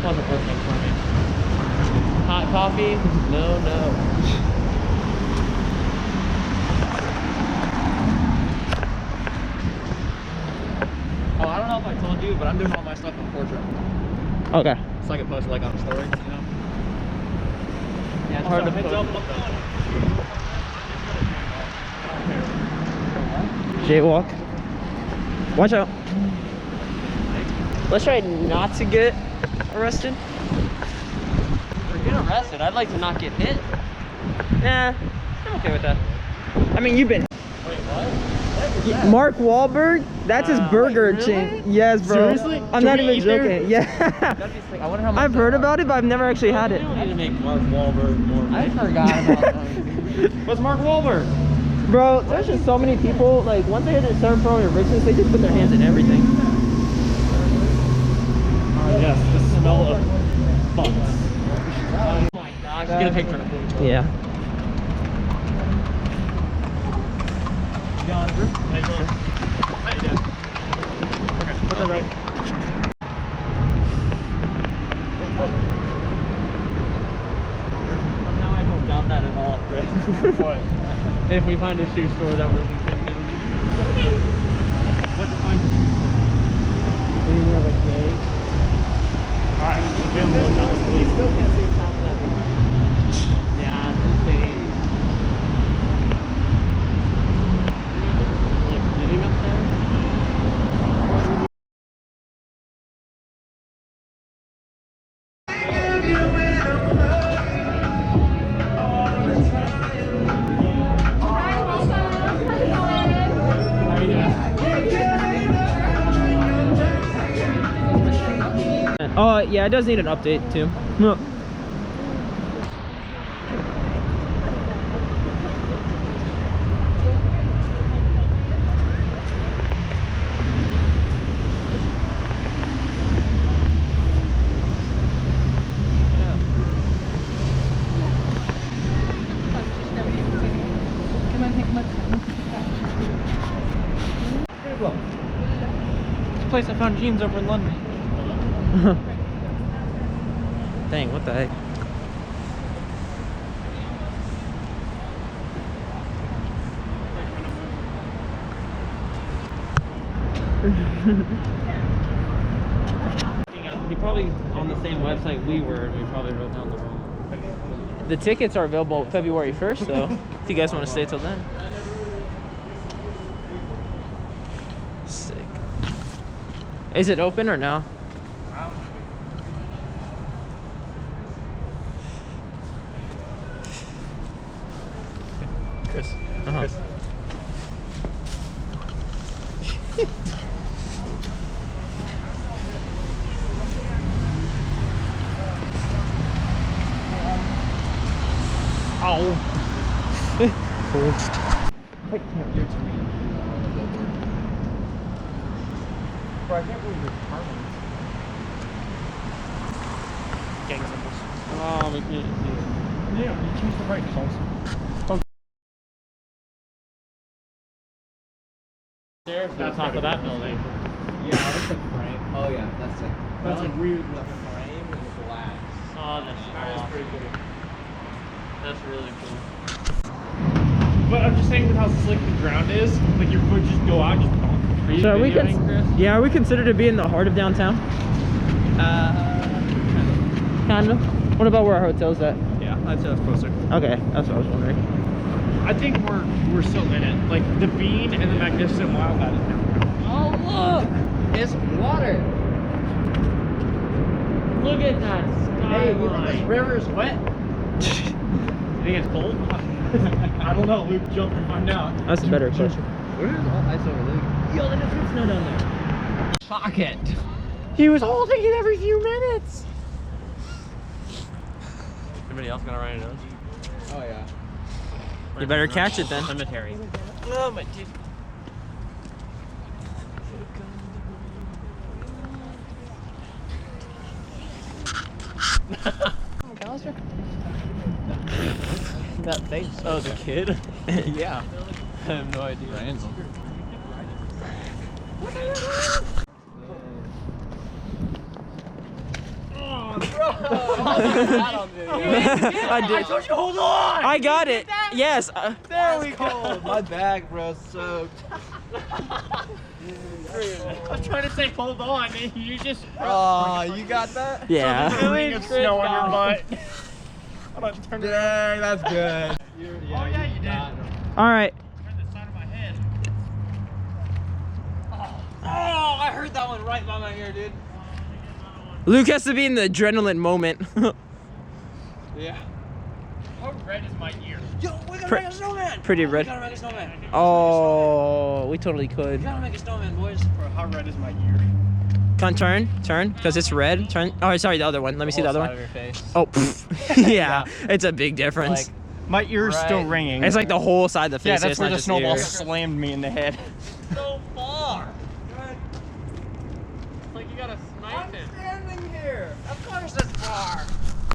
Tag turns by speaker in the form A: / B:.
A: Wasn't working for me. Hot coffee? No, no. Oh, I don't know if I told you, but I'm doing all my stuff on portrait.
B: Okay.
A: So I can post it like on stories, you know? Yeah,
B: hard to
A: heads
B: post.
A: up.
B: Jaywalk. Watch out. Let's try not to get arrested.
A: For getting arrested, I'd like to not get hit.
B: Nah, I'm okay with that. I mean, you've been.
A: Wait, what?
B: Mark Wahlberg? That's his burger
A: really?
B: chain. Yes, bro.
A: Seriously?
B: I'm
A: Do
B: not
A: we
B: even
A: eat there?
B: joking. Yeah.
A: That'd be sick. I wonder how much
B: I've heard about it, but I've never actually had
A: You
B: it.
A: don't need to make Mark Wahlberg more. I forgot about that. What's Mark Wahlberg?
B: Bro, there's just so many people, like, once they hit a certain point of richness, they just put their hands in everything.
A: Yes, the smell of butts. Oh my gosh. Get a picture.
B: Yeah.
A: John, hey, John. How you doing? Okay, put that right. Now I don't doubt that at all. What? If we find a shoe store that we're leaving. What to find? We have a cake. Alright, we still can't see the top of that. Yeah, it's insane. Like sitting up there.
B: Oh, yeah, it does need an update, too. No.
A: This place I found jeans over in London.
B: Dang, what the heck?
A: He probably on the same website we were, and we probably wrote down the wrong.
B: The tickets are available February 1st, though, if you guys want to stay till then. Sick. Is it open or no?
A: Chris.
B: Chris.
A: Ow.
B: Wait, your turn.
A: Bro, I can't believe you're carbon. Gang symbols. Oh, we can't see it. Yeah, you changed the brightness also. There's the top of that building.
C: Yeah, that's the frame. Oh yeah, that's it.
A: That's like weird.
C: The frame and the glass.
A: Oh, that's awesome.
C: pretty cool.
A: That's really cool.
D: But I'm just saying with how slick the ground is, like your foot just go out and just bonk.
A: Are you
B: So are we
A: videoing, Chris?
B: yeah, are we considered to be in the heart of downtown? Kind of. What about where our hotel's at?
D: Yeah, I'd say that's closer.
B: Okay, that's what I was wondering.
D: I think we're still in it. Like the Bean and the Magnificent Wildcat is downtown.
A: Oh, look! It's water! Look at that skyline.
C: Hey, you think this river is wet?
D: You think it's cold? I don't know. Luke, jump and find out.
B: That's a better question.
C: Where is all ice over there?
A: Yo, there's a fruit snow down there. Pocket.
B: He was holding it every few minutes.
A: Anybody else gonna ride a nose?
C: Oh yeah.
B: You better catch it then.
A: Cemetery.
B: Oh, my dude.
A: That face. Oh, the kid?
C: Yeah.
A: I have no idea.
C: Randall.
D: Oh,
B: I did.
A: I told you to hold on.
B: I got it. Yes.
A: There we go.
C: My bag, bro, soaked.
D: I was trying to say hold on, and you just.
C: Oh, you got that?
B: Yeah.
D: Feeling of snow on your butt. Hold on, turn it around.
C: Dang, that's good.
D: Oh yeah, you did.
B: All right.
D: Turn the side of my head.
A: Oh, I heard that one right by my ear, dude.
B: Luke has to be in the adrenaline moment.
A: Yeah.
D: How red is my ear?
A: Yo, we gotta make a snowman.
B: Pretty
A: We
B: red.
A: gotta make a snowman.
B: Oh, we totally
A: We
B: could.
A: gotta make a snowman, boys.
D: Bro, how red is my ear?
B: Come on, turn, because it's red. Turn. Oh, sorry, the other one. Let me see the other one.
C: Your face.
B: Oh, pff. Yeah, it's a big difference.
D: My ear's still
C: Right.
D: ringing.
B: It's like the whole side of the
D: Yeah,
B: face.
D: that's
B: it's
D: where
B: not
D: the
B: just
D: snowball
B: ear.
D: slammed me in the head.